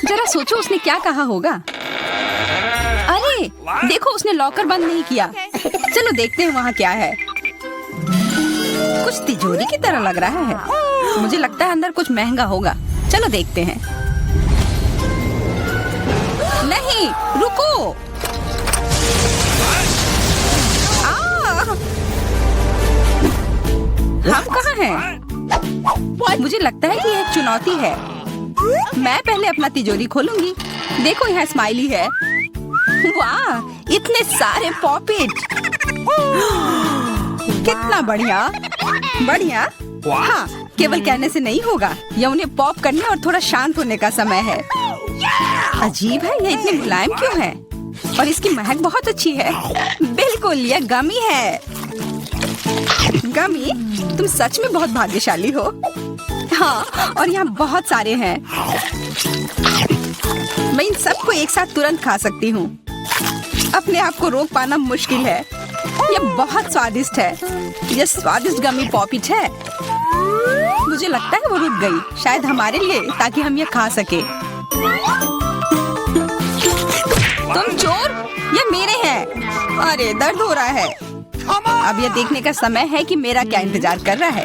जरा सोचो उसने क्या कहा होगा। अरे देखो, उसने लॉकर बंद नहीं किया। चलो देखते हैं वहाँ क्या है। कुछ तिजोरी की तरह लग रहा है। मुझे लगता है अंदर कुछ महंगा होगा। चलो देखते हैं। नहीं, रुको। हम कहाँ हैं? मुझे लगता है कि यह एक चुनौती है। मैं पहले अपना तिजोरी खोलूंगी। देखो, यहाँ स्माइली है। वाह, इतने सारे पॉपिट। कितना बढ़िया। बढ़िया। हाँ, केवल कहने से नहीं होगा। यह उन्हें पॉप करने और थोड़ा शांत होने का समय है। अजीब है, यह इतनी मुलायम क्यों है? और इसकी महक बहुत अच्छी है। बिल्कुल, यह गमी है। गमी, तुम सच में बहुत भाग्यशाली हो। हाँ, और यहाँ बहुत सारे हैं। मैं इन सबको एक साथ तुरंत खा सकती हूँ। अपने आप को रोक पाना मुश्किल है। यह बहुत स्वादिष्ट है। यह स्वादिष्ट गमी पॉपिट है। मुझे लगता है वो रुक गई, शायद हमारे लिए, ताकि हम यह खा सके। तुम चोर, ये मेरे हैं। अरे दर्द हो रहा है। अब यह देखने का समय है कि मेरा क्या इंतजार कर रहा है।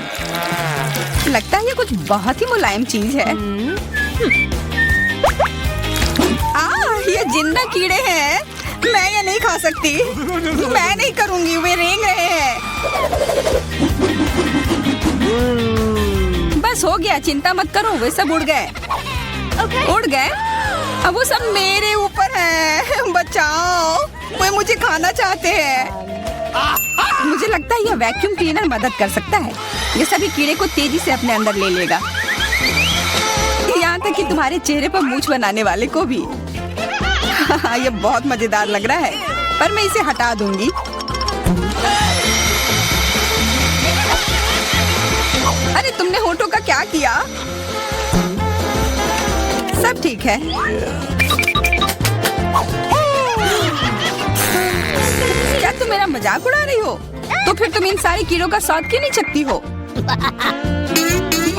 लगता है ये कुछ बहुत ही मुलायम चीज है। ये जिंदा कीड़े हैं। मैं ये नहीं खा सकती। मैं नहीं करूंगी, वे रेंग रहे हैं। बस हो गया, चिंता मत करो, वे सब उड़ गए। उड़ गए? अब वो सब मेरे ऊपर है। बचाओ, वे मुझे खाना चाहते हैं। मुझे लगता है यह वैक्यूम क्लीनर मदद कर सकता है। ये सभी कीड़े को तेजी से अपने अंदर ले लेगा, यहाँ तक कि तुम्हारे चेहरे पर मूंछ बनाने वाले को भी। ये बहुत मजेदार लग रहा है, पर मैं इसे हटा दूंगी। अरे तुमने होठों का क्या किया? सब ठीक है। क्या तुम मेरा मजाक उड़ा रही हो? तो फिर तुम इन सारे कीड़ों का स्वाद क्यों नहीं चखती हो?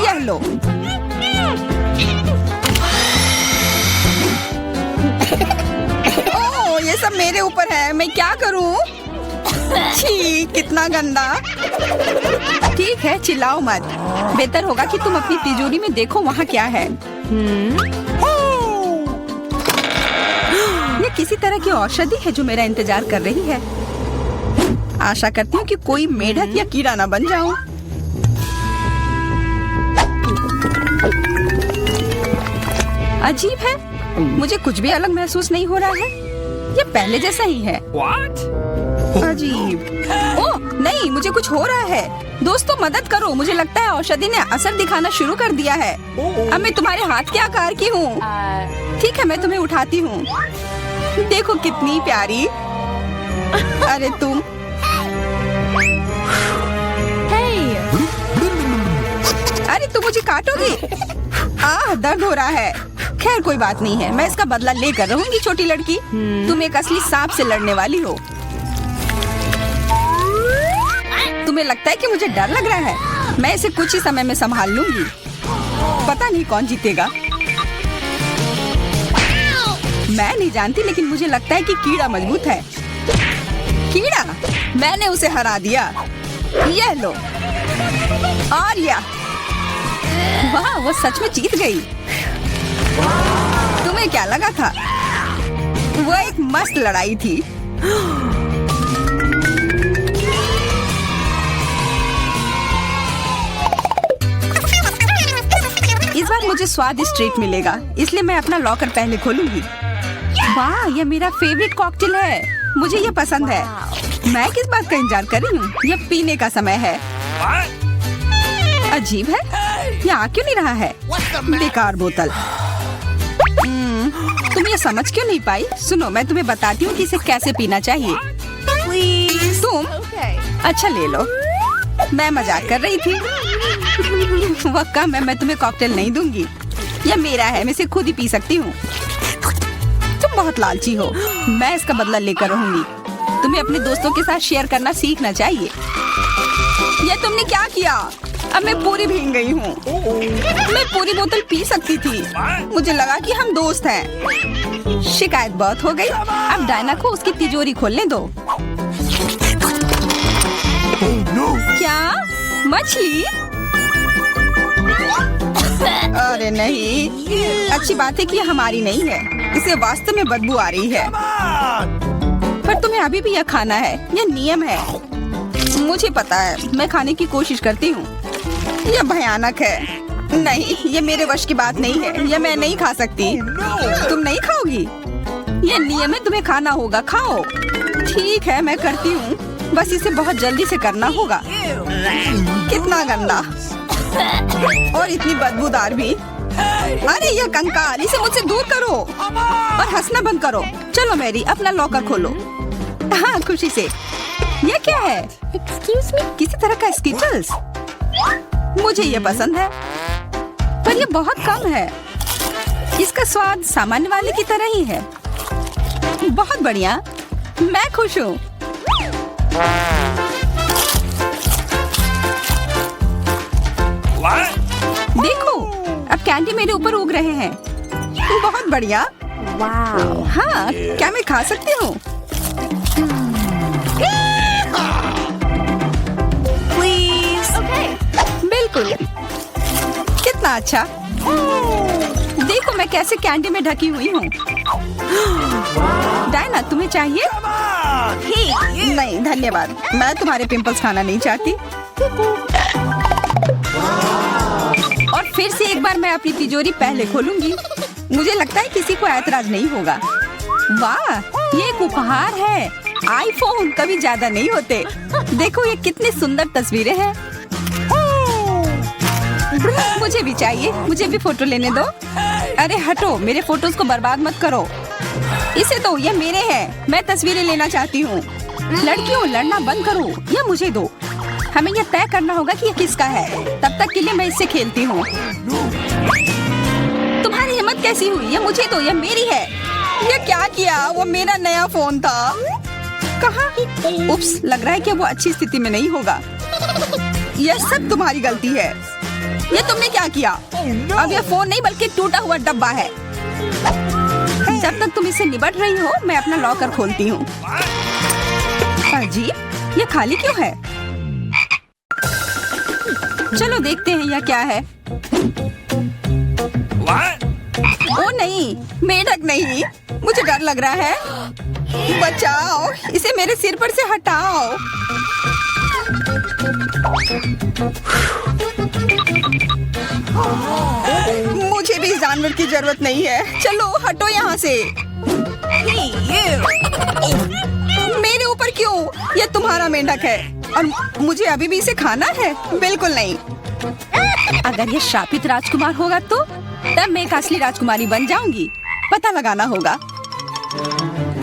यह लो। ओह, ये सब मेरे ऊपर है। मैं क्या करूं? छी, कितना गंदा। ठीक है, चिल्लाओ मत। बेहतर होगा कि तुम अपनी तिजोरी में देखो वहाँ क्या है। ये किसी तरह की औषधि है जो मेरा इंतजार कर रही है। आशा करती हूँ कि कोई मेढक या कीड़ा ना बन जाऊं। अजीब है, मुझे कुछ भी अलग महसूस नहीं हो रहा है। ये पहले जैसा ही है। अजीब। ओह नहीं, मुझे कुछ हो रहा है। दोस्तों मदद करो, मुझे लगता है औषधि ने असर दिखाना शुरू कर दिया है। अब मैं तुम्हारे हाथ के आकार की हूँ। ठीक है, मैं तुम्हें उठाती हूँ। देखो कितनी प्यारी। अरे तुम। अरे तुम मुझे काटोगी? दर्द हो रहा है। खैर कोई बात नहीं है, मैं इसका बदला लेकर रहूंगी। छोटी लड़की, तुम एक असली सांप से लड़ने वाली हो। तुम्हें लगता है कि मुझे डर लग रहा है? मैं इसे कुछ ही समय में संभाल लूंगी। पता नहीं कौन जीतेगा। मैं नहीं जानती, लेकिन मुझे लगता है कि कीड़ा मजबूत है। कीड़ा, मैंने उसे हरा दिया। यह लो। और यह, वाह, वो सच में जीत गई। तुम्हें क्या लगा था? वो एक मस्त लड़ाई थी। इस बार मुझे स्वादिष्ट ट्रीट मिलेगा, इसलिए मैं अपना लॉकर पहले खोलूंगी। वाह, यह मेरा फेवरेट कॉकटेल है। मुझे यह पसंद है। मैं किस बात का इंतजार कर रही हूँ? यह पीने का समय है। अजीब है, यह आ क्यों नहीं रहा है? बेकार बोतल। तुम ये समझ क्यों नहीं पाई? सुनो, मैं तुम्हें बताती हूँ कि इसे कैसे पीना चाहिए। तुम अच्छा ले लो। मैं मजाक कर रही थी। वह कम है, मैं तुम्हें कॉकटेल नहीं दूंगी। यह मेरा है, मैं इसे खुद ही पी सकती हूँ। तुम बहुत लालची हो। मैं इसका बदला लेकर रहूंगी। तुम्हें अपने दोस्तों के साथ शेयर करना सीखना चाहिए। यह तुमने क्या किया? अब मैं पूरी भीग गई हूँ। मैं पूरी बोतल पी सकती थी। मुझे लगा कि हम दोस्त हैं। शिकायत बहुत हो गई। अब डायना को उसकी तिजोरी खोलने दो। क्या मछली? अरे नहीं, अच्छी बात है कि ये हमारी नहीं है। इसे वास्तव में बदबू आ रही है। पर तुम्हें अभी भी यह खाना है, यह नियम है। मुझे पता है, मैं खाने की कोशिश करती हूँ। यह भयानक है। नहीं, ये मेरे वश की बात नहीं है। यह मैं नहीं खा सकती। तुम नहीं खाओगी? यह नियम है, तुम्हें खाना होगा। खाओ। ठीक है, मैं करती हूँ। बस इसे बहुत जल्दी से करना होगा। कितना गंदा और इतनी बदबूदार भी। अरे यह कंकाल, इसे मुझसे दूर करो और हंसना बंद करो। चलो मैरी, अपना लॉकर खोलो। हाँ, खुशी से। यह क्या है? एक्सक्यूज मी, किसी तरह का स्किटल्स। मुझे ये पसंद है, पर ये बहुत कम है। इसका स्वाद सामान्य वाले की तरह ही है। बहुत बढ़िया, मैं खुश हूँ। देखो, अब कैंडी मेरे ऊपर उग रहे हैं। बहुत बढ़िया। हाँ, क्या मैं खा सकती हूँ? बिल्कुल। कितना अच्छा। देखो मैं कैसे कैंडी में ढकी हुई हूँ। डायना, तुम्हें चाहिए? नहीं धन्यवाद, मैं तुम्हारे पिंपल्स खाना नहीं चाहती। और फिर से एक बार मैं अपनी तिजोरी पहले खोलूंगी। मुझे लगता है किसी को ऐतराज नहीं होगा। वाह, ये एक उपहार है। आईफोन कभी ज्यादा नहीं होते। देखो ये कितनी सुंदर तस्वीरें हैं। मुझे भी चाहिए, मुझे भी फोटो लेने दो। अरे हटो, मेरे फोटोज को बर्बाद मत करो। इसे दो, ये मेरे हैं। मैं तस्वीरें लेना चाहती हूँ। लड़कियों, लड़ना बंद करो, ये मुझे दो। हमें यह तय करना होगा कि यह किसका है। तब तक के लिए मैं इससे खेलती हूँ। तुम्हारी हिम्मत कैसी हुई? ये मुझे दो, यह मेरी है। ये क्या किया? वो मेरा नया फोन था। कहाँ? उप्स, लग रहा है कि वो अच्छी स्थिति में नहीं होगा। यह सब तुम्हारी गलती है। ये तुमने क्या किया? अब यह फोन नहीं बल्कि टूटा हुआ डब्बा है। जब तक तुम इससे निपट रही हो, मैं अपना लॉकर खोलती हूँ। अजीब, ये खाली क्यों है? चलो देखते हैं यह क्या है। ओ नहीं, मेढक नहीं। मुझे डर लग रहा है। बचाओ, इसे मेरे सिर पर से हटाओ। मुझे भी जानवर की जरूरत नहीं है। चलो हटो यहाँ से। मेरे ऊपर क्यों? ये तुम्हारा मेंढक है और मुझे अभी भी इसे खाना है? बिल्कुल नहीं। अगर ये शापित राजकुमार होगा तो तब मैं एक असली राजकुमारी बन जाऊंगी। पता लगाना होगा।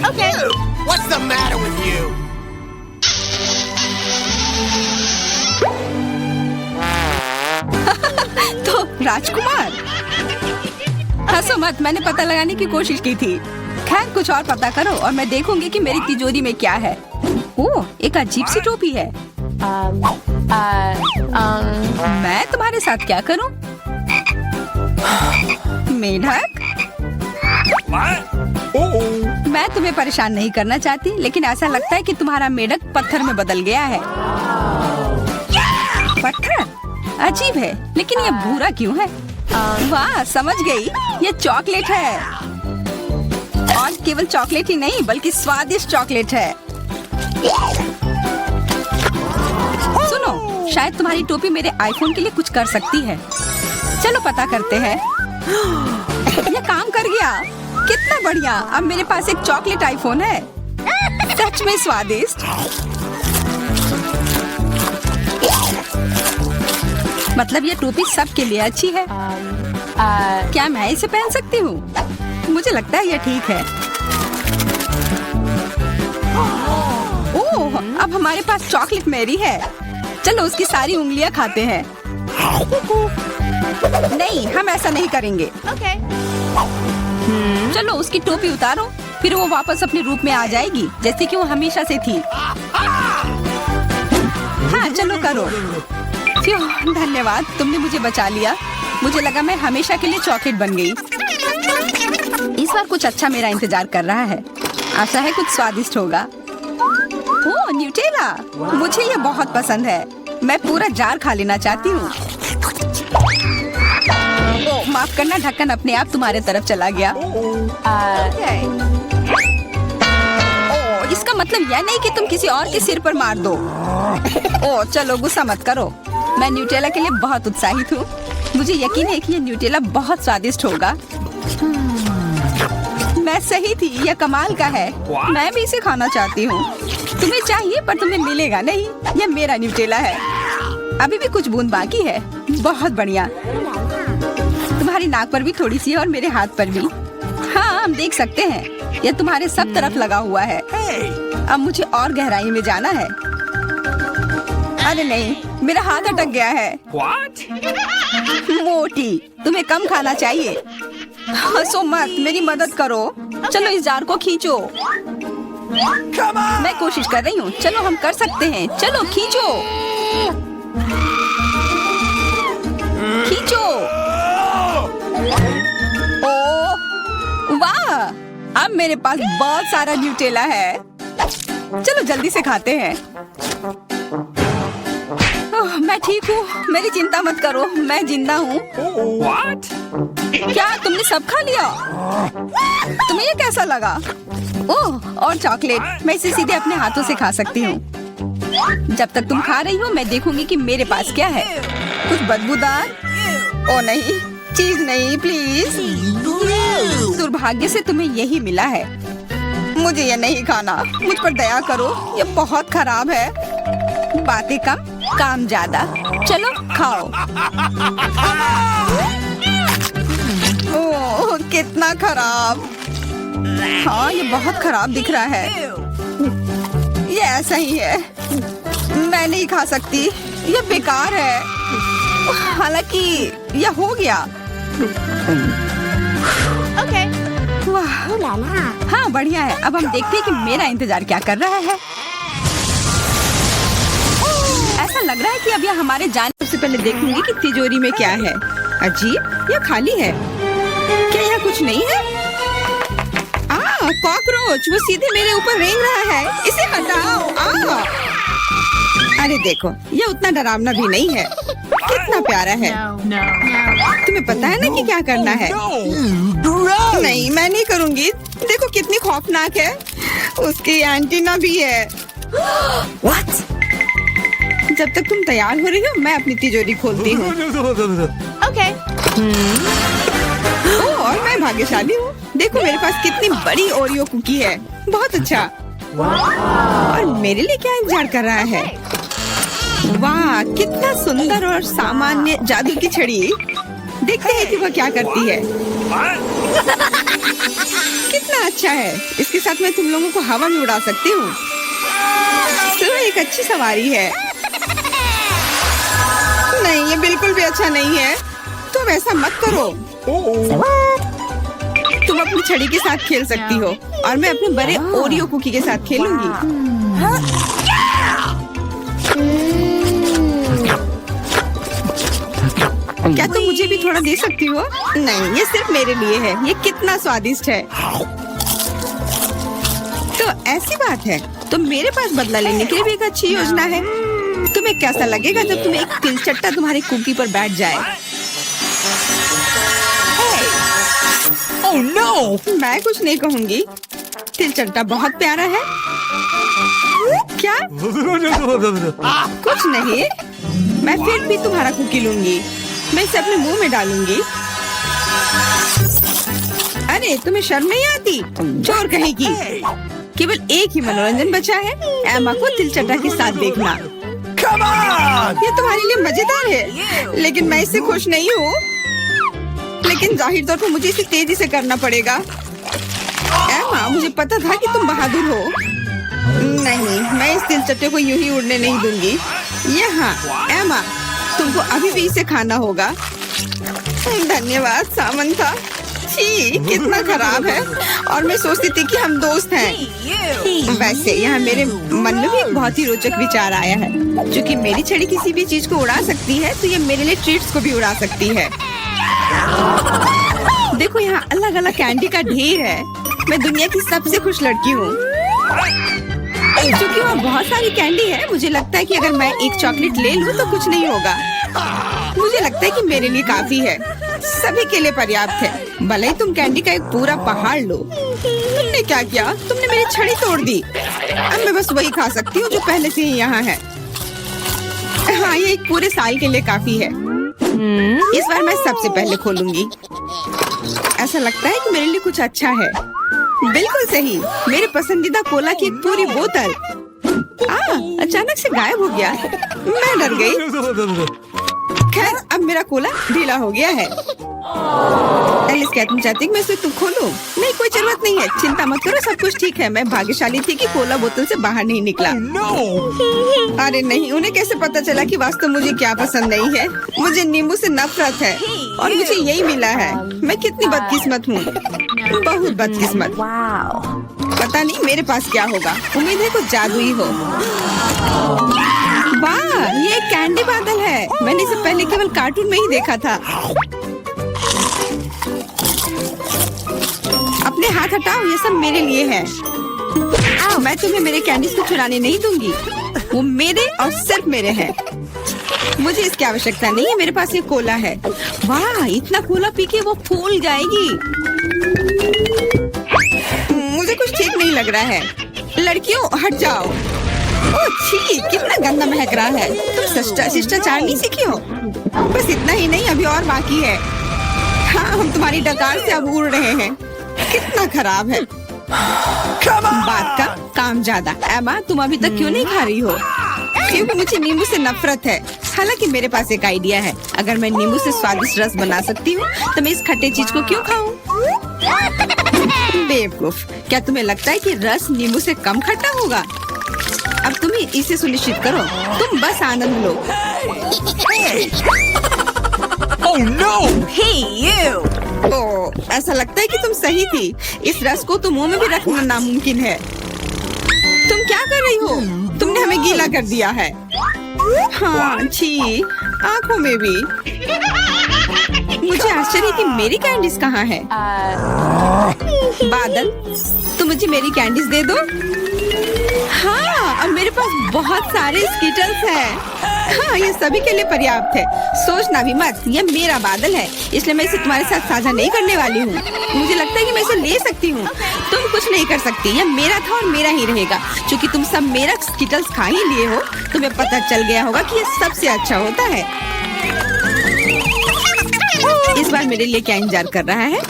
Okay. What's the matter with you? तो राजकुमार, हंसो मत, मैंने पता लगाने की कोशिश की थी। खैर कुछ और पता करो और मैं देखूंगी कि मेरी तिजोरी में क्या है। ओह, एक अजीब सी टोपी है। मैं तुम्हारे साथ क्या करूं? मेढक, मैं तुम्हें परेशान नहीं करना चाहती, लेकिन ऐसा लगता है कि तुम्हारा मेढक पत्थर में बदल गया है। पत्थर? अजीब है, लेकिन ये भूरा क्यों है? वाह, समझ गई, ये चॉकलेट है। और केवल चॉकलेट ही नहीं बल्कि स्वादिष्ट चॉकलेट है। सुनो, शायद तुम्हारी टोपी मेरे आईफोन के लिए कुछ कर सकती है। चलो पता करते हैं। ये काम कर गया। कितना बढ़िया, अब मेरे पास एक चॉकलेट आईफोन है। सच में स्वादिष्ट। मतलब ये टोपी सबके लिए अच्छी है। क्या मैं इसे पहन सकती हूँ? मुझे लगता है ये ठीक है। ओह, अब हमारे पास चॉकलेट मैरी है। चलो उसकी सारी उंगलियां खाते हैं। नहीं, हम ऐसा नहीं करेंगे। चलो उसकी टोपी उतारो, फिर वो वापस अपने रूप में आ जाएगी जैसे कि वो हमेशा से थी। हाँ चलो करो। धन्यवाद, तुमने मुझे बचा लिया। मुझे लगा मैं हमेशा के लिए चॉकलेट बन गई। इस बार कुछ अच्छा मेरा इंतजार कर रहा है। आशा है कुछ स्वादिष्ट होगा। ओह, न्यूटेला! मुझे ये बहुत पसंद है। मैं पूरा जार खा लेना चाहती हूँ। ओह, माफ करना, ढक्कन अपने आप तुम्हारे तरफ चला गया। ओह, इसका मतलब यह नहीं कि तुम किसी और के सिर पर मार दो। ओह, चलो गुस्सा मत करो। मैं न्यूटेला के लिए बहुत उत्साहित हूँ। मुझे यकीन है कि ये न्यूटेला बहुत स्वादिष्ट होगा। मैं सही थी, यह कमाल का है। मैं भी इसे खाना चाहती हूँ। तुम्हें चाहिए पर तुम्हें मिलेगा नहीं। यह मेरा न्यूटेला है। अभी भी कुछ बूंद बाकी है। बहुत बढ़िया। तुम्हारी नाक पर भी थोड़ी सी है और मेरे हाथ पर भी। हाँ, हम देख सकते हैं। यह तुम्हारे सब तरफ लगा हुआ है। अब मुझे और गहराई में जाना है। अरे नहीं, मेरा हाथ अटक गया है। मोटी, तुम्हें कम खाना चाहिए। हंसो मत, मेरी मदद करो। चलो इस जार को खींचो। मैं कोशिश कर रही हूँ। चलो हम कर सकते हैं। चलो खींचो, खींचो। ओह वाह, अब मेरे पास बहुत सारा न्यूटेला है। चलो जल्दी से खाते हैं। ओह, मैं ठीक हूँ, मेरी चिंता मत करो, मैं जिंदा हूँ। क्या तुमने सब खा लिया? तुम्हें ये कैसा लगा? ओह, और चॉकलेट, मैं इसे सीधे अपने हाथों से खा सकती हूँ। जब तक तुम खा रही हो मैं देखूंगी कि मेरे पास क्या है। कुछ बदबूदार? ओ नहीं, चीज नहीं, प्लीज। दुर्भाग्य से तुम्हें यही मिला है। मुझे ये नहीं खाना, मुझ पर दया करो, ये बहुत खराब है। बातें कम, काम ज्यादा। चलो खाओ। ओह, कितना खराब। हाँ, ये बहुत खराब दिख रहा है। ये ऐसा ही है। मैं नहीं खा सकती, ये बेकार है। हालांकि यह हो गया। वाह, हाँ बढ़िया है। अब हम देखते हैं कि मेरा इंतजार क्या कर रहा है। ऐसा लग रहा है कि अब यह हमारे जाने से पहले देखूंगी कि तिजोरी में क्या है। अजीब, यह खाली है। क्या यह कुछ नहीं है? कॉकरोच, वो सीधे मेरे ऊपर रेंग रहा है। इसे हटाओ। अरे देखो, यह उतना डरावना भी नहीं है। कितना प्यारा है। तुम्हें पता है ना कि क्या करना है? नहीं, मैं नहीं करूँगी। देखो कितनी खौफनाक है। उसकी एंटीना भी है। What? जब तक तुम तैयार हो रही हो मैं अपनी तिजोरी खोलती हूँ। Okay. और मैं भाग्यशाली हूँ। देखो मेरे पास कितनी बड़ी ओरियो कुकी है। बहुत अच्छा। और मेरे लिए क्या इंतजार कर रहा है? वाह, कितना सुंदर और सामान्य जादू की छड़ी। देखते हैं कि वह क्या करती है। कितना अच्छा है। इसके साथ मैं तुम लोगों को हवा में उड़ा सकती हूँ। तो एक अच्छी सवारी है। नहीं, ये बिल्कुल भी अच्छा नहीं है। तुम ऐसा मत करो। तुम अपनी छड़ी के साथ खेल सकती हो और मैं अपने बड़े ओरियो कुकी के साथ खेलूंगी। क्या तुम मुझे भी थोड़ा दे सकती हो? नहीं, ये सिर्फ मेरे लिए है। ये कितना स्वादिष्ट है। तो ऐसी बात है, तो मेरे पास बदला लेने के लिए भी एक अच्छी योजना है। तुम्हें कैसा लगेगा जब तुम्हें एक तिलचट्टा तुम्हारी कुकी पर बैठ जाए? Oh no! मैं कुछ नहीं कहूँगी। तिलचट्टा बहुत प्यारा है। क्या? कुछ नहीं, मैं फिर भी तुम्हारा कुकी लूंगी। मैं इसे अपने मुंह में डालूंगी। अरे तुम्हें शर्म नहीं आती? चोर कहेगी। केवल एक ही मनोरंजन बचा है, एमा को तिलचट्टा के साथ देखना। Come on! ये तुम्हारे लिए मजेदार है, लेकिन मैं इससे खुश नहीं हूँ। लेकिन जाहिर तौर पर मुझे इसे तेजी से करना पड़ेगा। एमा, मुझे पता था कि तुम बहादुर हो। नहीं, मैं इस तिलचट्टे को यूं ही उड़ने नहीं दूंगी। यहाँ, एमा, तुमको अभी भी इसे खाना होगा। धन्यवाद सामंथा। छी, कितना खराब है। और मैं सोचती थी कि हम दोस्त हैं। वैसे यहाँ मेरे मन में भी एक बहुत ही रोचक विचार आया है। क्योंकि मेरी छड़ी किसी भी चीज को उड़ा सकती है, तो ये मेरे लिए ट्रीट्स को भी उड़ा सकती है। देखो यहाँ अलग अलग कैंडी का ढेर है। मैं दुनिया की सबसे खुश लड़की हूँ। क्योंकि वहाँ बहुत सारी कैंडी है, मुझे लगता है कि अगर मैं एक चॉकलेट ले लूँ तो कुछ नहीं होगा। मुझे लगता है कि मेरे लिए काफी है, सभी के लिए पर्याप्त है। भले ही तुम कैंडी का एक पूरा पहाड़ लो। तुमने क्या किया? तुमने मेरी छड़ी तोड़ दी। अब मैं बस वही खा सकती हूँ जो पहले से ही यहाँ है। हाँ, ये एक पूरे साल के लिए काफी है। इस बार मैं सबसे पहले खोलूंगी। ऐसा लगता है कि मेरे लिए कुछ अच्छा है। बिल्कुल सही, मेरे पसंदीदा कोला की एक पूरी बोतल अचानक से गायब हो गया। मैं डर गई। खैर, अब मेरा कोला ढीला हो गया है। एलिस, क्या तुम चाहती कि मैं इसे तुम खोलूं? नहीं, कोई जरूरत नहीं है। चिंता मत करो, सब कुछ ठीक है। मैं भाग्यशाली थी कि कोला बोतल से बाहर नहीं निकला। अरे नहीं, उन्हें कैसे पता चला कि वास्तव मुझे क्या पसंद नहीं है? मुझे नींबू से नफरत है और मुझे यही मिला है। मैं कितनी बदकिस्मत हूँ, बहुत बदकिस्मत। पता नहीं मेरे पास क्या होगा। उम्मीद है कुछ जादुई हो। वाह, ये एक कैंडी बादल है। मैंने इसे पहले केवल कार्टून में ही देखा था। अपने हाथ हटाओ, ये सब मेरे लिए है। मैं तुम्हें मेरे कैंडीज को चुराने नहीं दूंगी। वो मेरे और सिर्फ मेरे हैं। मुझे इसकी आवश्यकता नहीं है। मेरे पास एक कोला है। वाह, इतना कोला पी के वो फूल जाएगी। मुझे कुछ ठीक नहीं लग रहा है। लड़कियों, हट जाओ। ओह छी, कितना गंदा महक रहा है। तुम शिष्टाचार नहीं सीखी हो? बस इतना ही नहीं, अभी और बाकी है। हाँ, हम तुम्हारी डकार से अब उड़ रहे हैं। कितना खराब है। बात का काम ज्यादा। एमा, तुम अभी तक क्यों नहीं खा रही हो? क्योंकि मुझे नींबू से नफरत है। हालांकि मेरे पास एक आइडिया है। अगर मैं नींबू से स्वादिष्ट रस बना सकती हूँ, तो मैं इस खट्टे चीज को क्यों खाऊं? बेवकूफ, क्या तुम्हें लगता है कि रस नींबू से कम खट्टा होगा? अब तुम ही इसे सुनिश्चित करो। तुम बस आनंद लो। Oh no! Hey, you! ओह, ऐसा लगता है कि तुम सही थी। इस रस को तो मुंह में भी रखना नामुमकिन है। तुम क्या कर रही हो? तुमने हमें गीला कर दिया है। हाँ, छी, आँखों में भी। मुझे आश्चर्य कि मेरी कैंडीज कहाँ है? बादल, तुम मुझे मेरी कैंडीज दे दो। हाँ, अब मेरे पास बहुत सारे स्कीटल्स हैं। हाँ, ये सभी के लिए पर्याप्त है। सोचना भी मत, ये मेरा बादल है, इसलिए मैं इसे तुम्हारे साथ साझा नहीं करने वाली हूँ। मुझे लगता है कि मैं इसे ले सकती हूँ। तुम कुछ नहीं कर सकती। ये मेरा था और मेरा ही रहेगा। क्योंकि तुम सब मेरा स्कीटल्स खा ही लिए हो, तुम्हें पता चल गया होगा कि ये सबसे अच्छा होता है। इस बार मेरे लिए क्या इंतजार कर रहा है?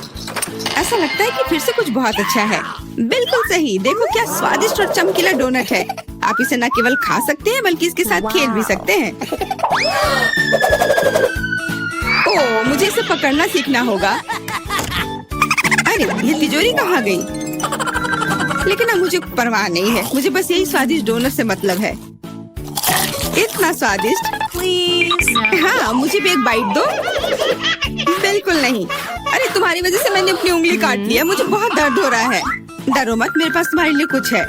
ऐसा लगता है कि फिर से कुछ बहुत अच्छा है। बिल्कुल सही, देखो क्या स्वादिष्ट और चमकीला डोनट है। आप इसे न केवल खा सकते हैं, बल्कि इसके साथ खेल भी सकते हैं। ओह, मुझे इसे पकड़ना सीखना होगा। अरे, ये तिजोरी कहाँ गई? लेकिन अब मुझे परवाह नहीं है। मुझे बस यही स्वादिष्ट डोनट से मतलब है। इतना स्वादिष्ट। हाँ, मुझे भी एक बाइट दो। बिल्कुल नहीं। अरे, तुम्हारी वजह से मैंने अपनी उंगली काट लिया। मुझे बहुत दर्द हो रहा है। डरो मत, मेरे पास तुम्हारे लिए कुछ है।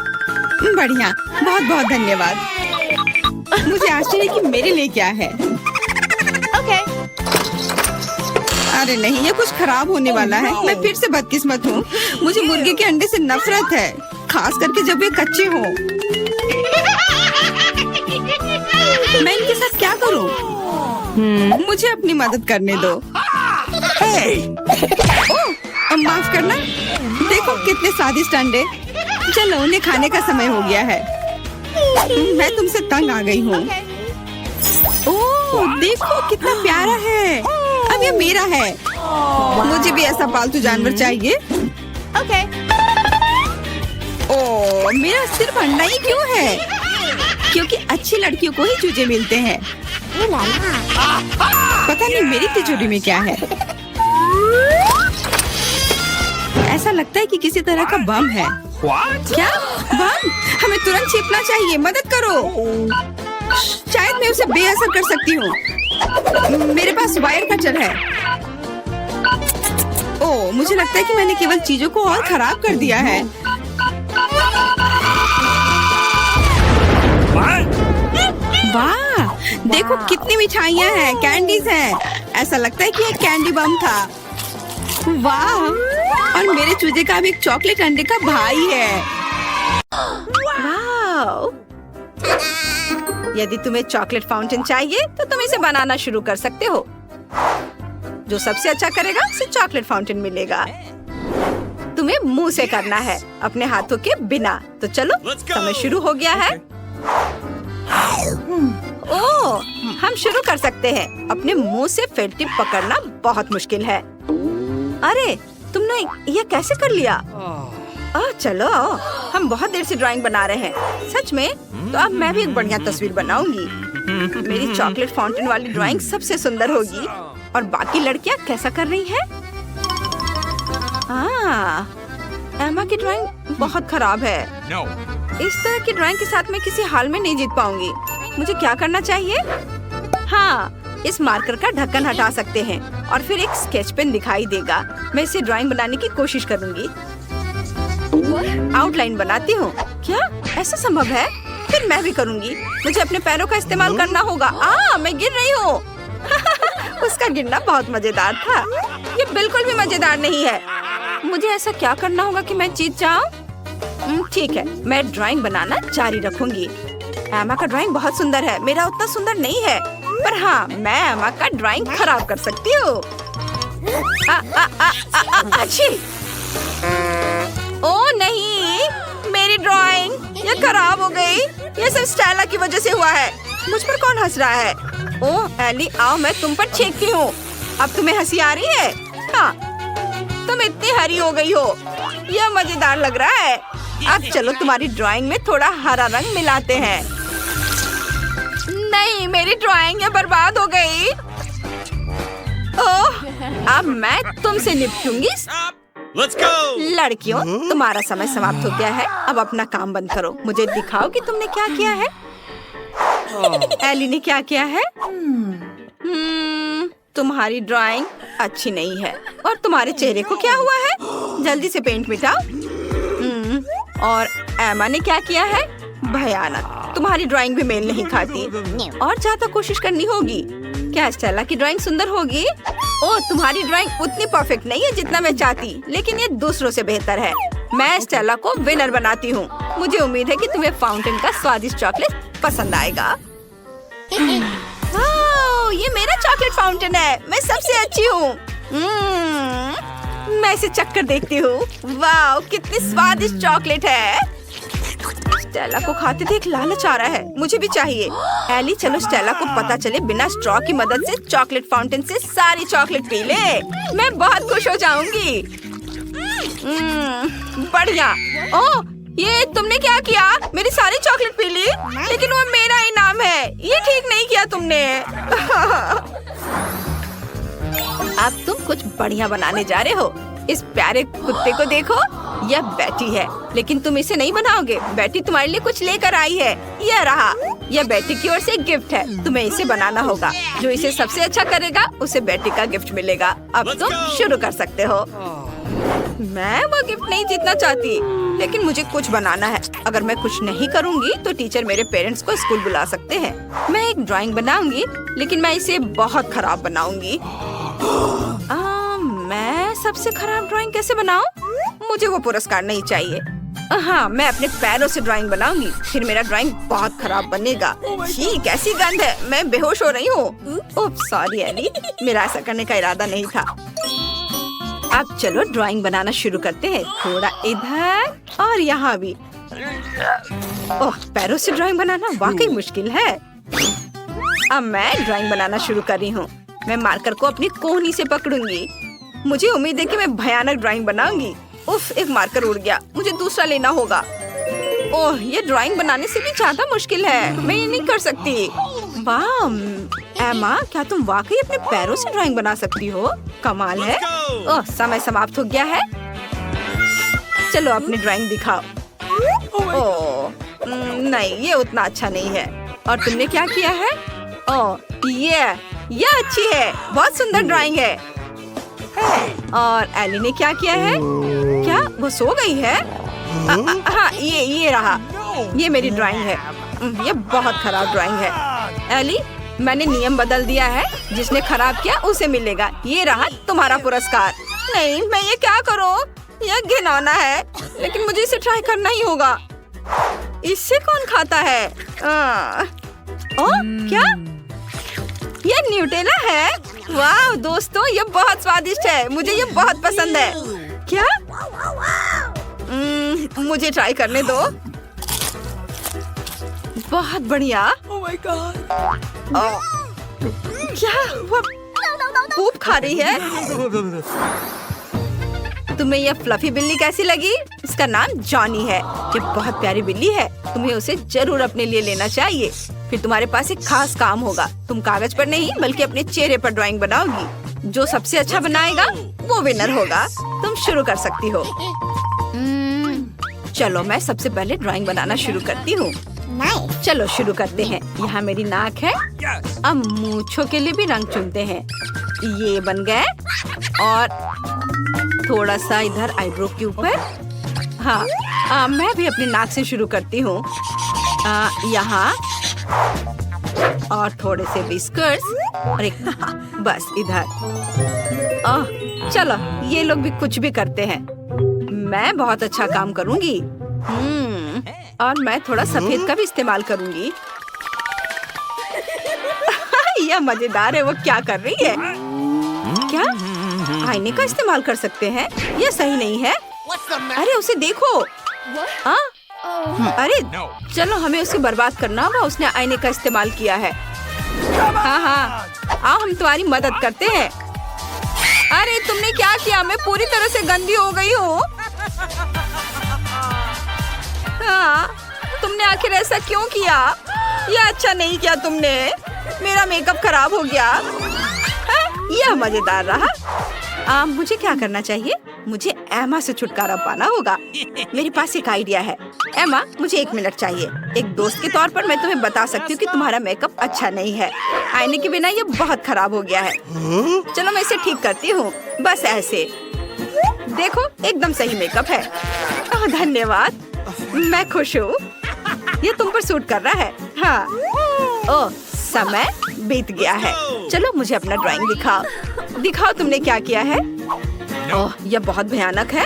बढ़िया, बहुत बहुत धन्यवाद। मुझे आश्चर्य कि मेरे लिए क्या है। अरे नहीं, ये कुछ खराब होने वाला है। मैं फिर से बदकिस्मत हूँ। मुझे मुर्गे के अंडे से नफरत है, खास करके जब वे कच्चे हों। मैं इनके साथ क्या करूँ? मुझे अपनी मदद करने दो। ओह, माफ करना। देखो कितने स्वादिष्ट अंडे। चलो, उन्हें खाने का समय हो गया है। मैं तुमसे तंग आ गई हूँ। ओह, देखो कितना प्यारा है। अब ये मेरा है। मुझे भी ऐसा पालतू जानवर चाहिए। ओह, मेरा सिर्फ अंडा ही क्यों है? क्योंकि अच्छी लड़कियों को ही चूजे मिलते हैं। पता नहीं मेरी तिजोरी में क्या है। ऐसा लगता है कि किसी तरह का बम है। What? क्या बम? हमें तुरंत छिपना चाहिए। मदद करो। शायद मैं उसे बेअसर कर सकती हूँ। मेरे पास वायर कटर है। ओह, मुझे लगता है कि मैंने केवल चीजों को और खराब कर दिया है। वाह, देखो कितनी मिठाइयाँ हैं, कैंडीज हैं। ऐसा लगता है कि ये कैंडी बम था। वाह, और मेरे चूजे का भी एक चॉकलेट अंडे का भाई है। वाह, यदि तुम्हें चॉकलेट फाउंटेन चाहिए तो तुम इसे बनाना शुरू कर सकते हो। जो सबसे अच्छा करेगा उसे चॉकलेट फाउंटेन मिलेगा। तुम्हें मुंह से करना है, अपने हाथों के बिना। तो चलो, समय शुरू हो गया है। ओह, हम शुरू कर सकते हैं। अपने मुंह से फेल्ट टिप पकड़ना बहुत मुश्किल है। अरे, तुमने ये कैसे कर लिया? चलो, हम बहुत देर से ड्राइंग बना रहे हैं। सच में? तो अब मैं भी एक बढ़िया तस्वीर बनाऊंगी। मेरी चॉकलेट फाउंटेन वाली ड्राइंग सबसे सुंदर होगी। और बाकी लड़कियां कैसा कर रही हैं? एमा की ड्राइंग बहुत खराब है। इस तरह की ड्राइंग के साथ मैं किसी हाल में नहीं जीत पाऊंगी। मुझे क्या करना चाहिए? हाँ, इस मार्कर का ढक्कन हटा सकते हैं और फिर एक स्केच पेन दिखाई देगा। मैं इसे ड्राइंग बनाने की कोशिश करूंगी। आउटलाइन बनाती हूँ। क्या ऐसा संभव है? फिर मैं भी करूंगी। मुझे अपने पैरों का इस्तेमाल करना होगा। मैं गिर रही हूँ। उसका गिरना बहुत मजेदार था। ये बिल्कुल भी मजेदार नहीं है। मुझे ऐसा क्या करना होगा कि मैं जीत जाऊँ? ठीक है, मैं ड्राइंग बनाना जारी रखूंगी। एमा का ड्राइंग बहुत सुंदर है। मेरा उतना सुंदर नहीं है, पर हाँ, मैं एमा का ड्राइंग खराब कर सकती हूँ। अच्छी। ओह नहीं, मेरी ड्राइंग ये खराब हो गई। ये सब स्टेला की वजह से हुआ है। मुझ पर कौन हंस रहा है? ओह एली, आओ मैं तुम पर छींकती हूँ। अब तुम्हें हंसी आ रही है? हाँ, तुम इतनी हरी हो गई हो। यह मजेदार लग रहा है। अब चलो तुम्हारी ड्राइंग में थोड़ा हरा रंग मिलाते हैं। नहीं, मेरी ड्राइंग ये बर्बाद हो गई। ओह, अब मैं तुमसे निपटूंगी। Let's go! लड़कियों, तुम्हारा समय समाप्त हो गया है। अब अपना काम बंद करो। मुझे दिखाओ कि तुमने क्या किया है। एली ने क्या किया है? तुम्हारी ड्राइंग अच्छी नहीं है। और तुम्हारे चेहरे को क्या हुआ है? जल्दी से पेंट मिटाओ। और एमा ने क्या किया है? भयानक। तुम्हारी ड्राइंग भी मेल नहीं खाती। और ज्यादा कोशिश करनी होगी। क्या स्टेला की ड्राइंग सुंदर होगी? ओह, तुम्हारी ड्राइंग उतनी परफेक्ट नहीं है जितना मैं चाहती, लेकिन ये दूसरों से बेहतर है। मैं स्टेला को विनर बनाती हूँ। मुझे उम्मीद है कि तुम्हें फाउंटेन का स्वादिष्ट चॉकलेट पसंद आएगा। ये मेरा चॉकलेट फाउंटेन है। मैं सबसे अच्छी हूँ। मैं इसे चक्कर देखती हूँ। वाह, कितनी स्वादिष्ट चॉकलेट है। स्टेला को खाते देख लालच आ रहा है। मुझे भी चाहिए। एली, चलो स्टेला को पता चले बिना स्ट्रॉ की मदद से चॉकलेट फाउंटेन से सारी चॉकलेट पी ले। मैं बहुत खुश हो जाऊंगी। बढ़िया। ओह, ये तुमने क्या किया? मेरी सारी चॉकलेट पी ली? लेकिन वो मेरा इनाम है। ये ठीक नहीं किया तुमने। अब तुम कुछ बढ़िया बनाने जा रहे हो। इस प्यारे कुत्ते को देखो, यह बैटी है। लेकिन तुम इसे नहीं बनाओगे। बैटी तुम्हारे लिए कुछ लेकर आई है। यह रहा। यह बैटी की ओर से एक गिफ्ट है। तुम्हें इसे बनाना होगा। जो इसे सबसे अच्छा करेगा उसे बैटी का गिफ्ट मिलेगा। अब तुम शुरू कर सकते हो। मैं वो गिफ्ट नहीं जीतना चाहती, लेकिन मुझे कुछ बनाना है। अगर मैं कुछ नहीं करूँगी तो टीचर मेरे पेरेंट्स को स्कूल बुला सकते हैं। मैं एक ड्राइंग बनाऊंगी, लेकिन मैं इसे बहुत खराब बनाऊंगी। मैं सबसे खराब ड्राइंग कैसे बनाऊं? मुझे वो पुरस्कार नहीं चाहिए। हाँ, मैं अपने पैरों से ड्राइंग बनाऊंगी। फिर मेरा ड्राइंग बहुत खराब बनेगा। छी, कैसी गंध है। मैं बेहोश हो रही हूँ। ओह सॉरी एली, मेरा ऐसा करने का इरादा नहीं था। अब चलो ड्राइंग बनाना शुरू करते हैं। थोड़ा इधर और यहाँ भी। ओह, पैरों से ड्राइंग बनाना वाकई मुश्किल है। अब मैं ड्राइंग बनाना शुरू कर रही हूँ। मैं मार्कर को अपनी कोहनी से पकड़ूंगी। मुझे उम्मीद है कि मैं भयानक ड्राइंग बनाऊंगी। उफ, एक मार्कर उड़ गया। मुझे दूसरा लेना होगा। ओह, ये ड्राइंग बनाने से भी ज्यादा मुश्किल है। मैं ये नहीं कर सकती। वाह एमा, क्या तुम वाकई अपने पैरों से ड्राइंग बना सकती हो? कमाल है। ओह, समय समाप्त हो गया है। चलो अपनी ड्राइंग दिखाओ। ओह नहीं, ये उतना अच्छा नहीं है। और तुमने क्या किया है? ओह, ये अच्छी है। बहुत सुंदर ड्राइंग है। और एली ने क्या किया है? क्या वो सो गई है? हाँ, ये रहा। ये मेरी ड्राइंग है। ये बहुत खराब ड्राइंग है। एली, मैंने नियम बदल दिया है। जिसने खराब किया उसे मिलेगा। ये रहा तुम्हारा पुरस्कार। नहीं, मैं ये क्या करूं? यह घिनौना है, लेकिन मुझे इसे ट्राई करना ही होगा। इससे कौन खाता है? क्या? ये न्यूटेला है? वाह दोस्तों, ये बहुत स्वादिष्ट है। मुझे ये बहुत पसंद है। क्या? मुझे ट्राई करने दो। बहुत बढ़िया। Oh my God. क्या वो पूप खा रही है? तुम्हें यह फ्लफी बिल्ली कैसी लगी? इसका नाम जॉनी है। ये बहुत प्यारी बिल्ली है। तुम्हें उसे जरूर अपने लिए लेना चाहिए। फिर तुम्हारे पास एक खास काम होगा। तुम कागज पर नहीं बल्कि अपने चेहरे पर ड्राइंग बनाओगी। जो सबसे अच्छा बनाएगा वो विनर होगा। तुम शुरू कर सकती हो। चलो मैं सबसे पहले ड्राइंग बनाना शुरू करती हूँ। चलो शुरू करते हैं। यहाँ मेरी नाक है। अब मूंछों के लिए भी रंग चुनते हैं। ये बन गए। और थोड़ा सा इधर आईब्रो के ऊपर। हाँ, मैं भी अपनी नाक से शुरू करती हूँ। यहाँ और थोड़े से बिस्कुट्स और एक बस इधर। चलो ये लोग भी कुछ भी करते हैं। मैं बहुत अच्छा काम करूँगी। और मैं थोड़ा सफेद का भी इस्तेमाल करूँगी। यह मजेदार है। वो क्या कर रही है? क्या आईने का इस्तेमाल कर सकते हैं? यह सही नहीं है। अरे उसे देखो। अरे चलो हमें उसे बर्बाद करना होगा। उसने आईने का इस्तेमाल किया है। हाँ, आओ हम तुम्हारी मदद करते हैं। अरे तुमने क्या किया? मैं पूरी तरह से गंदी हो गई हूँ। हाँ, तुमने आखिर ऐसा क्यों किया? यह अच्छा नहीं किया तुमने। मेरा मेकअप खराब हो गया। यह मजेदार रहा। मुझे क्या करना चाहिए? मुझे एमा से छुटकारा पाना होगा। मेरे पास एक आइडिया है। एमा, मुझे 1 मिनट चाहिए। एक दोस्त के तौर पर मैं तुम्हें बता सकती हूँ कि तुम्हारा मेकअप अच्छा नहीं है। आईने के बिना ये बहुत खराब हो गया है। चलो मैं इसे ठीक करती हूँ। बस ऐसे देखो, एकदम सही मेकअप है। धन्यवाद, मैं खुश हूँ। ये तुम पर सूट कर रहा है। हाँ। ओह, समय बीत गया है। चलो मुझे अपना ड्राइंग दिखाओ। दिखाओ तुमने क्या किया है। ओह, यह बहुत भयानक है।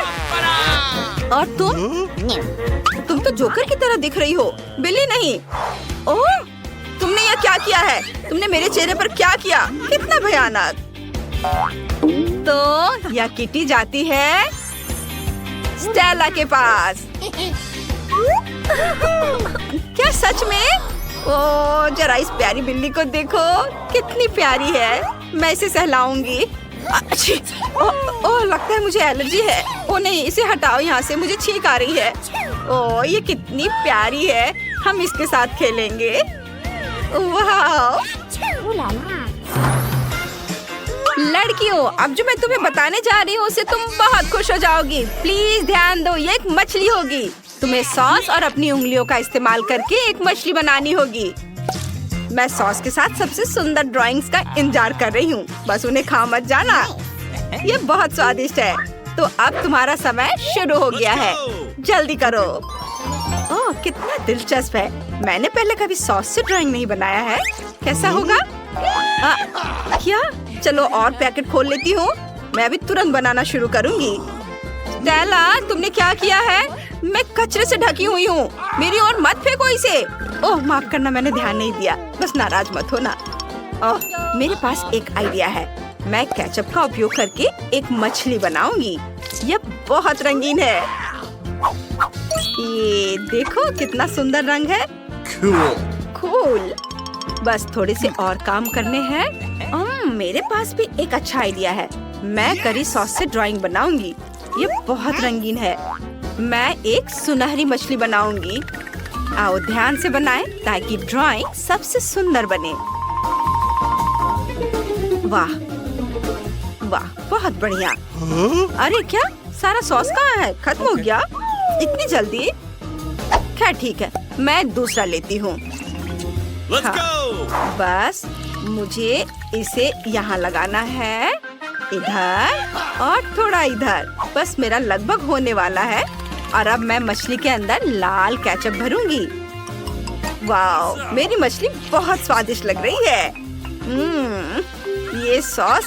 और तुम तो जोकर की तरह दिख रही हो, बिल्ली नहीं। ओह, तुमने यह क्या किया है? तुमने मेरे चेहरे पर क्या किया? कितना भयानक। तो यह किटी जाती है स्टेला के पास। क्या सच में? ओह, जरा इस प्यारी बिल्ली को देखो, कितनी प्यारी है। मैं इसे सहलाऊंगी। ओह, लगता है मुझे एलर्जी है। ओह नहीं, इसे हटाओ यहाँ से, मुझे छींक आ रही है। ओह, ये कितनी प्यारी है। हम इसके साथ खेलेंगे। वाह! लड़कियों, अब जो मैं तुम्हें बताने जा रही हूँ उसे तुम बहुत खुश हो जाओगी। प्लीज ध्यान दो, ये एक मछली होगी। तुम्हें सॉस और अपनी उंगलियों का इस्तेमाल करके एक मछली बनानी होगी। मैं सॉस के साथ सबसे सुंदर ड्राइंग्स का इंतजार कर रही हूँ। बस उन्हें खा मत जाना। ये बहुत स्वादिष्ट है। तो अब तुम्हारा समय शुरू हो गया है। जल्दी करो। ओह, कितना दिलचस्प है। मैंने पहले कभी सॉस से ड्राइंग नहीं बनाया है। कैसा होगा? क्या? चलो और पैकेट खोल लेती हूँ। मैं अभी तुरंत बनाना शुरू करूँगी। स्टेला, तुमने क्या किया है? मैं कचरे से ढकी हुई हूँ। मेरी ओर मत फेंको इसे। ओह, माफ करना, मैंने ध्यान नहीं दिया। बस नाराज मत होना। ओह, मेरे पास एक आइडिया है। मैं केचप का उपयोग करके एक मछली बनाऊंगी। यह बहुत रंगीन है। ये देखो कितना सुंदर रंग है। कूल। बस थोड़े से और काम करने हैं। मेरे पास भी एक अच्छा आइडिया है। मैं करी सॉस से ड्राइंग बनाऊंगी। ये बहुत रंगीन है। मैं एक सुनहरी मछली बनाऊंगी। आओ ध्यान से बनाएं ताकि ड्राइंग सबसे सुंदर बने। वाह वाह, बहुत बढ़िया। अरे क्या, सारा सॉस कहाँ है? खत्म हो गया इतनी जल्दी? खैर ठीक है, मैं दूसरा लेती हूँ। हाँ, बस मुझे इसे यहाँ लगाना है। इधर और थोड़ा इधर। बस मेरा लगभग होने वाला है। और अब मैं मछली के अंदर लाल केचप भरूंगी। वाओ, मेरी मछली बहुत स्वादिष्ट लग रही है। ये सॉस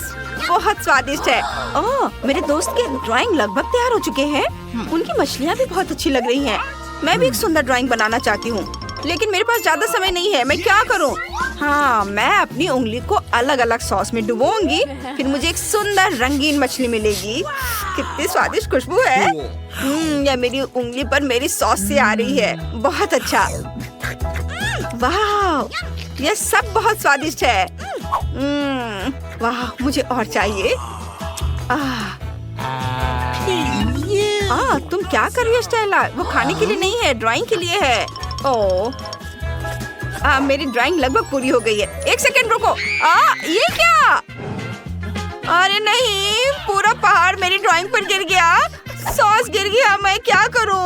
बहुत स्वादिष्ट है। ओह, मेरे दोस्त के ड्राइंग लगभग तैयार हो चुके हैं। उनकी मछलियाँ भी बहुत अच्छी लग रही हैं। मैं भी एक सुंदर ड्राइंग बनाना चाहती हूँ, लेकिन मेरे पास ज्यादा समय नहीं है। मैं क्या करूँ? हाँ, मैं अपनी उंगली को अलग अलग सॉस में डुबोऊंगी, फिर मुझे एक सुंदर रंगीन मछली मिलेगी। कितनी स्वादिष्ट खुशबू है। यह मेरी उंगली पर मेरी सॉस से आ रही है। बहुत अच्छा। वाह, यह सब बहुत स्वादिष्ट है। वाह, मुझे और चाहिए। तुम क्या कर रही हो स्टेला? वो खाने के लिए नहीं है, ड्राइंग के लिए है। ओह, मेरी ड्राइंग लगभग पूरी हो गई है। एक सेकंड रुको। ये क्या? अरे नहीं, पूरा पहाड़ मेरी ड्राइंग पर गिर गया। सॉस गिर गया। मैं क्या करूं?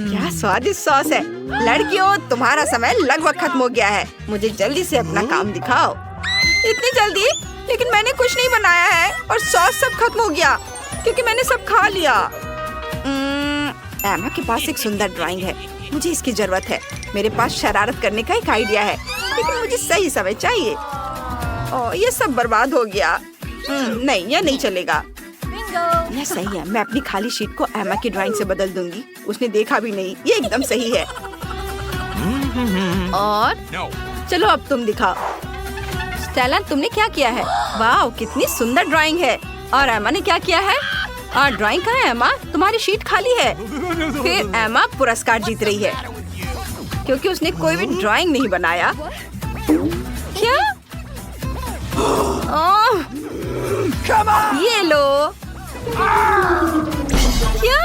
क्या स्वादिष्ट सॉस है। लड़कियों, तुम्हारा समय लगभग खत्म हो गया है। मुझे जल्दी से अपना काम दिखाओ। इतनी जल्दी? लेकिन मैंने कुछ नहीं बनाया है और सॉस सब खत्म हो गया क्योंकि मैंने सब खा लिया। एमा के पास एक सुंदर ड्राइंग है। मुझे इसकी जरूरत है। मेरे पास शरारत करने का एक आइडिया है, लेकिन मुझे सही समय चाहिए। ये सब बर्बाद हो गया। नहीं, यह नहीं चलेगा। यह सही है। मैं अपनी खाली शीट को एमा की ड्राइंग से बदल दूंगी। उसने देखा भी नहीं। ये एकदम सही है। और चलो अब तुम दिखाओ। स्टेला, तुमने क्या किया है? वाह, कितनी सुंदर ड्राइंग है। और एमा ने क्या किया है? ड्राइंग कहाँ है एमा? तुम्हारी शीट खाली है। फिर एमा पुरस्कार जीत रही है क्योंकि उसने कोई भी ड्राइंग नहीं बनाया। क्या? ये लो। क्या?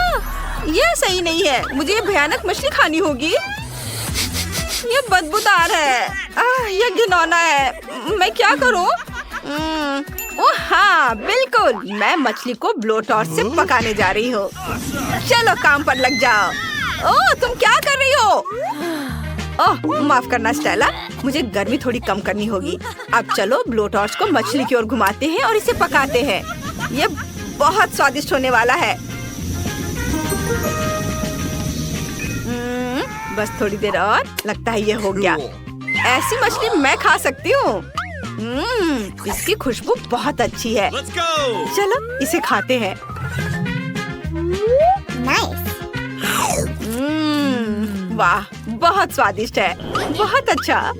यह सही नहीं है। मुझे ये भयानक मछली खानी होगी। ये बदबूदार है। यह घिनौना है। मैं क्या करूं? ओह हाँ, बिल्कुल। मैं मछली को ब्लो टॉर्च से पकाने जा रही हूँ। चलो काम पर लग जाओ। ओह, तुम क्या कर रही हो? ओह, माफ करना स्टेला, मुझे गर्मी थोड़ी कम करनी होगी। अब चलो ब्लो टॉर्च को मछली की ओर घुमाते हैं और इसे पकाते हैं। ये बहुत स्वादिष्ट होने वाला है। बस थोड़ी देर और। लगता है ये हो गया। ऐसी मछली मैं खा सकती हूँ। इसकी खुशबू बहुत अच्छी है। चलो इसे खाते हैं। वाह, बहुत स्वादिष्ट है। बहुत अच्छा।